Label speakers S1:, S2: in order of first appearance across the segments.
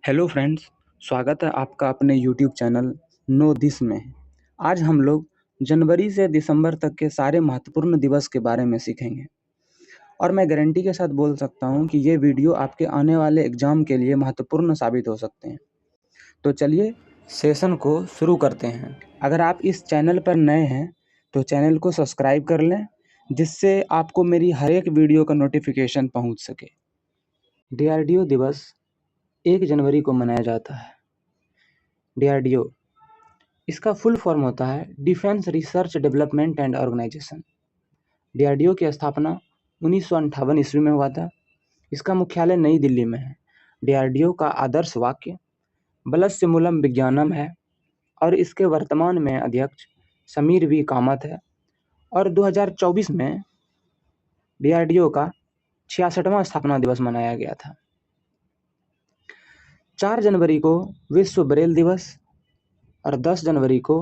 S1: Hello friends, स्वागत है आपका अपने यूट्यूब चैनल नो दिस में। आज हम लोग जनवरी से दिसंबर तक के सारे महत्वपूर्ण दिवस के बारे में सीखेंगे और मैं गारंटी के साथ बोल सकता हूँ कि ये वीडियो आपके आने वाले एग्ज़ाम के लिए महत्वपूर्ण साबित हो सकते हैं। तो चलिए सेशन को शुरू करते हैं। अगर आप इस चैनल पर नए हैं तो चैनल को सब्सक्राइब कर लें, जिससे आपको मेरी हर एक वीडियो का नोटिफिकेशन पहुँच सके। डीआरडीओ दिवस 1 जनवरी को मनाया जाता है। डीआरडीओ इसका फुल फॉर्म होता है defence research development and organisation. DRDO की स्थापना 1958 ईस्वी में हुआ था। इसका मुख्यालय नई दिल्ली में है। डीआरडीओ का आदर्श वाक्य बलस्यमूलम विज्ञानम है और इसके वर्तमान में अध्यक्ष समीर वी कामत है और 2024 में डीआरडीओ का 66वां स्थापना दिवस मनाया गया था। 4 जनवरी को विश्व ब्रेल दिवस और 10 जनवरी को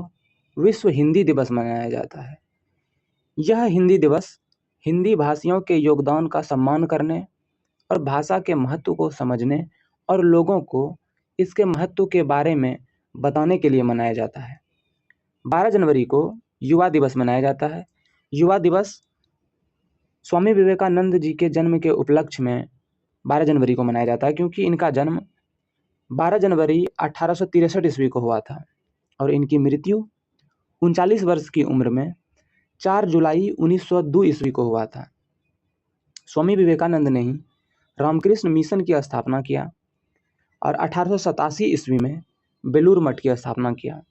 S1: विश्व हिंदी दिवस मनाया जाता है। यह हिंदी दिवस हिंदी भाषियों के योगदान का सम्मान करने और भाषा के महत्व को समझने और लोगों को इसके महत्व के बारे में बताने के लिए मनाया जाता है। 12 जनवरी को युवा दिवस मनाया जाता है। युवा दिवस स्वामी विवेकानंद जी के जन्म के उपलक्ष्य में 12 जनवरी को मनाया जाता है, क्योंकि इनका जन्म 12 जनवरी 1863 ईस्वी को हुआ था और इनकी मृत्यु 39 वर्ष की उम्र में 4 जुलाई 1902 ईस्वी को हुआ था। स्वामी विवेकानंद ने ही रामकृष्ण मिशन की स्थापना किया और 1887 ईस्वी में बेलूर मठ की स्थापना किया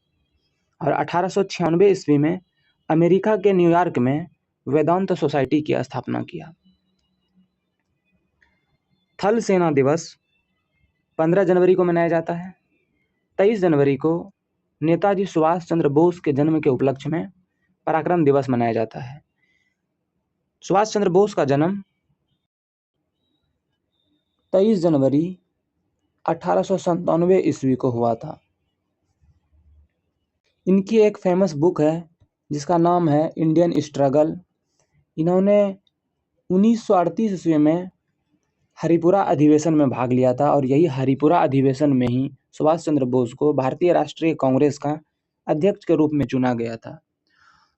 S1: और 1896 ईस्वी में अमेरिका के न्यूयॉर्क में वेदांत सोसाइटी की स्थापना किया। थल सेना दिवस 15 जनवरी को मनाया जाता है। 23 जनवरी को नेताजी सुभाष चंद्र बोस के जन्म के उपलक्ष्य में पराक्रम दिवस मनाया जाता है। सुभाष चंद्र बोस का जन्म 23 जनवरी 1897 ईस्वी को हुआ था। इनकी एक फेमस बुक है जिसका नाम है इंडियन स्ट्रगल। इन्होंने 1938 ईस्वी में हरिपुरा अधिवेशन में भाग लिया था और यही हरिपुरा अधिवेशन में ही सुभाष चंद्र बोस को भारतीय राष्ट्रीय कांग्रेस का अध्यक्ष के रूप में चुना गया था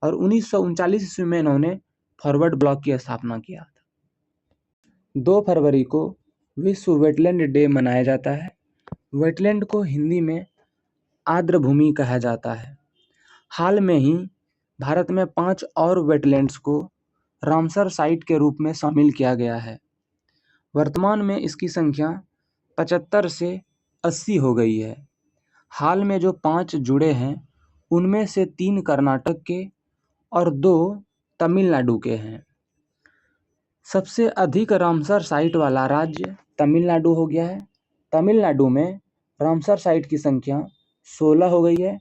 S1: और 1939 ईस्वी में इन्होंने फॉरवर्ड ब्लॉक की स्थापना किया था। 2 फरवरी को विश्व वेटलैंड डे मनाया जाता है। वेटलैंड को हिंदी में आर्द्र भूमि कहा जाता है। हाल में ही भारत में 5 और वेटलैंड्स को रामसर साइट के रूप में शामिल किया गया है। वर्तमान में इसकी संख्या 75 से 80 हो गई है। हाल में जो 5 जुड़े हैं उनमें से 3 कर्नाटक के और 2 तमिलनाडु के हैं। सबसे अधिक रामसर साइट वाला राज्य तमिलनाडु हो गया है। तमिलनाडु में रामसर साइट की संख्या 16 हो गई है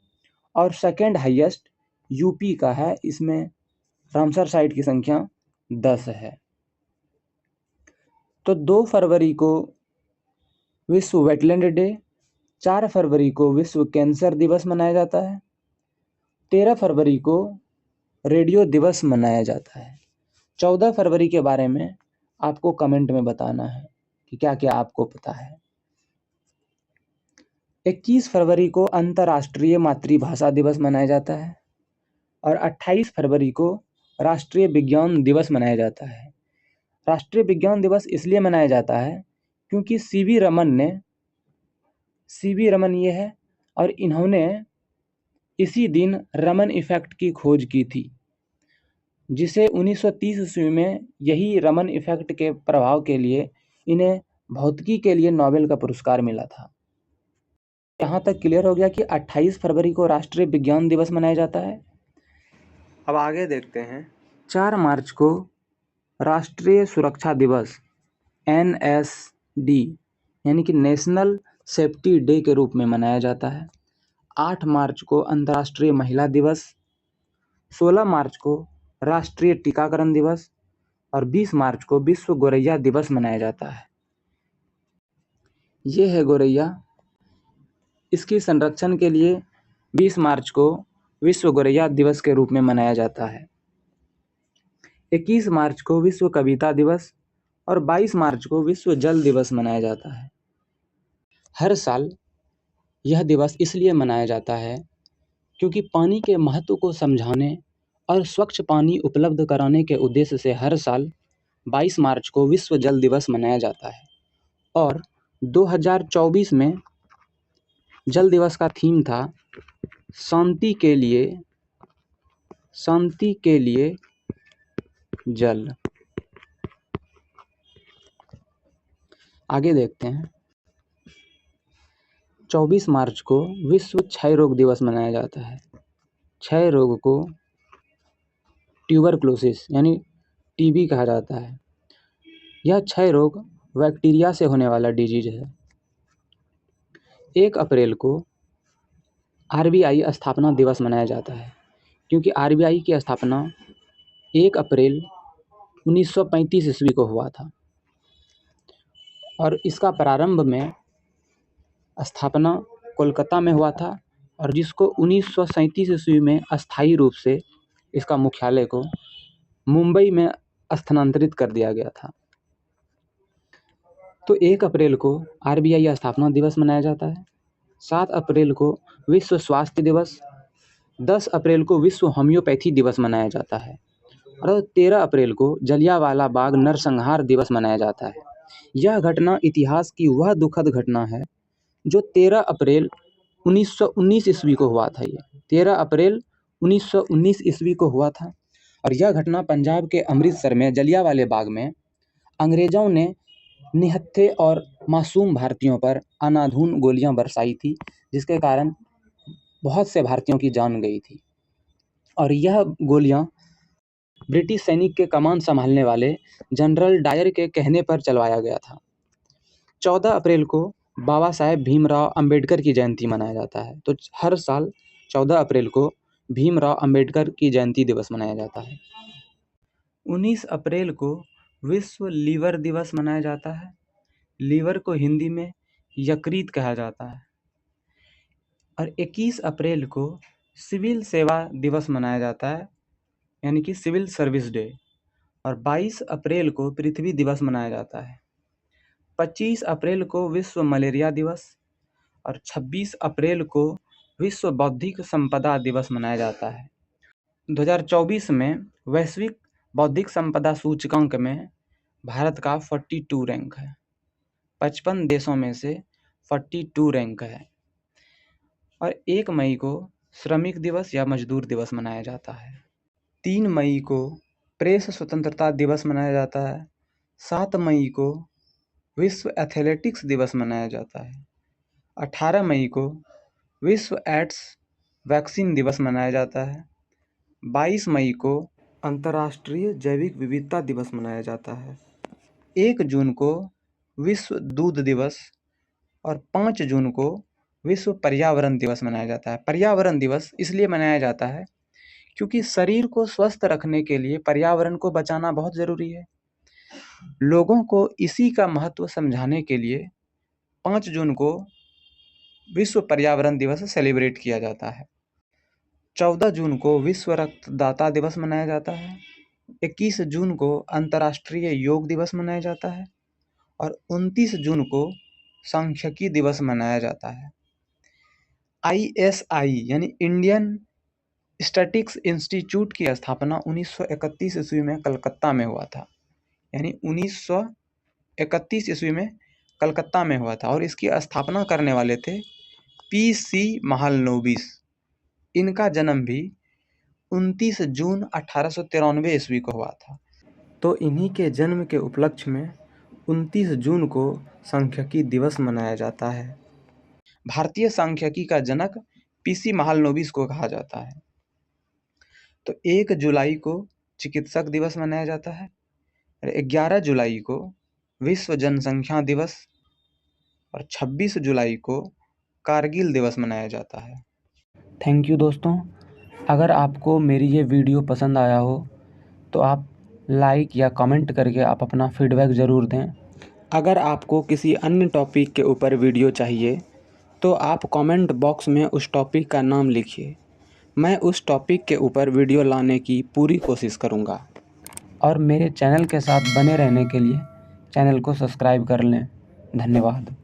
S1: और सेकेंड हाईएस्ट यूपी का है। इसमें रामसर साइट की संख्या 10 है। तो 2 फरवरी को विश्व वेटलैंड डे, 4 फरवरी को विश्व कैंसर दिवस मनाया जाता है, 13 फरवरी को रेडियो दिवस मनाया जाता है। 14 फरवरी के बारे में आपको कमेंट में बताना है कि क्या क्या आपको पता है। 21 फरवरी को अंतर्राष्ट्रीय मातृभाषा दिवस मनाया जाता है और 28 फरवरी को राष्ट्रीय विज्ञान दिवस मनाया जाता है। राष्ट्रीय विज्ञान दिवस इसलिए मनाया जाता है क्योंकि सीवी रमन ये है और इन्होंने इसी दिन रमन इफेक्ट की खोज की थी, जिसे 1930 ईस्वी में यही रमन इफेक्ट के प्रभाव के लिए इन्हें भौतिकी के लिए नोबेल का पुरस्कार मिला था। यहाँ तक क्लियर हो गया कि 28 फरवरी को राष्ट्रीय विज्ञान दिवस मनाया जाता है। अब आगे देखते हैं। 4 मार्च को राष्ट्रीय सुरक्षा दिवस NSD यानी कि नेशनल सेफ्टी डे के रूप में मनाया जाता है। 8 मार्च को अंतर्राष्ट्रीय महिला दिवस, 16 मार्च को राष्ट्रीय टीकाकरण दिवस और 20 मार्च को विश्व गोरैया दिवस मनाया जाता है। ये है गोरैया। इसकी संरक्षण के लिए 20 मार्च को विश्व गोरैया दिवस के रूप में मनाया जाता है। 21 मार्च को विश्व कविता दिवस और 22 मार्च को विश्व जल दिवस मनाया जाता है। हर साल यह दिवस इसलिए मनाया जाता है क्योंकि पानी के महत्व को समझाने और स्वच्छ पानी उपलब्ध कराने के उद्देश्य से हर साल 22 मार्च को विश्व जल दिवस मनाया जाता है। और 2024 में जल दिवस का थीम था शांति के लिए जल। आगे देखते हैं। 24 मार्च को विश्व क्षय रोग दिवस मनाया जाता है। क्षय रोग को ट्यूबरक्लोसिस यानी टीबी कहा जाता है। यह क्षय रोग बैक्टीरिया से होने वाला डिजीज है। 1 अप्रैल को आरबीआई स्थापना दिवस मनाया जाता है क्योंकि आरबीआई की स्थापना 1 अप्रैल 1935 ईस्वी को हुआ था और इसका प्रारंभ में स्थापना कोलकाता में हुआ था और जिसको 1937 ईस्वी में अस्थायी रूप से इसका मुख्यालय को मुंबई में स्थानांतरित कर दिया गया था। तो 1 अप्रैल को आरबीआई स्थापना दिवस मनाया जाता है। 7 अप्रैल को विश्व स्वास्थ्य दिवस, 10 अप्रैल को विश्व होम्योपैथी दिवस मनाया जाता है और 13 अप्रैल को जलियांवाला बाग नरसंहार दिवस मनाया जाता है। यह घटना इतिहास की वह दुखद घटना है जो 13 अप्रैल 1919 ईस्वी को हुआ था। ये 13 अप्रैल 1919 ईस्वी को हुआ था और यह घटना पंजाब के अमृतसर में जलियांवाले बाग में अंग्रेज़ों ने निहत्थे और मासूम भारतीयों पर अंधाधुंध गोलियां बरसाई थी, जिसके कारण बहुत से भारतीयों की जान गई थी। और यह गोलियां ब्रिटिश सैनिक के कमान संभालने वाले जनरल डायर के कहने पर चलवाया गया था। 14 अप्रैल को बाबा साहेब भीमराव अंबेडकर की जयंती मनाया जाता है। तो हर साल 14 अप्रैल को भीमराव अंबेडकर की जयंती दिवस मनाया जाता है। 19 अप्रैल को विश्व लीवर दिवस मनाया जाता है। लीवर को हिंदी में यकृत कहा जाता है। और 21 अप्रैल को सिविल सेवा दिवस मनाया जाता है, यानी कि सिविल सर्विस डे। और 22 अप्रैल को पृथ्वी दिवस मनाया जाता है। 25 अप्रैल को विश्व मलेरिया दिवस और 26 अप्रैल को विश्व बौद्धिक संपदा दिवस मनाया जाता है। 2024 में वैश्विक बौद्धिक संपदा सूचकांक में भारत का 42 रैंक है। 55 देशों में से 42 रैंक है। और 1 मई को श्रमिक दिवस या मजदूर दिवस मनाया जाता है। 3 मई को प्रेस स्वतंत्रता दिवस मनाया जाता है। 7 मई को विश्व एथलेटिक्स दिवस मनाया जाता है। 18 मई को विश्व एड्स वैक्सीन दिवस मनाया जाता है। 22 मई को अंतर्राष्ट्रीय जैविक विविधता दिवस मनाया जाता है। 1 जून को विश्व दूध दिवस और 5 जून को विश्व पर्यावरण दिवस मनाया जाता है। पर्यावरण दिवस इसलिए मनाया जाता है क्योंकि शरीर को स्वस्थ रखने के लिए पर्यावरण को बचाना बहुत ज़रूरी है। लोगों को इसी का महत्व समझाने के लिए 5 जून को विश्व पर्यावरण दिवस सेलिब्रेट किया जाता है। 14 जून को विश्व रक्तदाता दिवस मनाया जाता है। 21 जून को अंतर्राष्ट्रीय योग दिवस मनाया जाता है और 29 जून को सांख्यिकी दिवस मनाया जाता है। ISI यानी इंडियन स्टैटिस्टिक्स इंस्टीट्यूट की स्थापना 1931 ईस्वी में कलकत्ता में हुआ था। यानी 1931 ईस्वी में कलकत्ता में हुआ था और इसकी स्थापना करने वाले थे PC महालनोबिस। इनका जन्म भी 29 जून 1893 ईस्वी को हुआ था। तो इन्हीं के जन्म के उपलक्ष्य में 29 जून को सांख्यिकी दिवस मनाया जाता है। भारतीय सांख्यिकी का जनक PC महालनोबिस को कहा जाता है। तो 1 जुलाई को चिकित्सक दिवस मनाया जाता है। 11 जुलाई को विश्व जनसंख्या दिवस और 26 जुलाई को कारगिल दिवस मनाया जाता है। थैंक यू दोस्तों। अगर आपको मेरी ये वीडियो पसंद आया हो तो आप लाइक या कमेंट करके आप अपना फीडबैक ज़रूर दें। अगर आपको किसी अन्य टॉपिक के ऊपर वीडियो चाहिए तो आप कमेंट बॉक्स में उस टॉपिक का नाम लिखिए। मैं उस टॉपिक के ऊपर वीडियो लाने की पूरी कोशिश करूँगा। और मेरे चैनल के साथ बने रहने के लिए चैनल को सब्सक्राइब कर लें। धन्यवाद।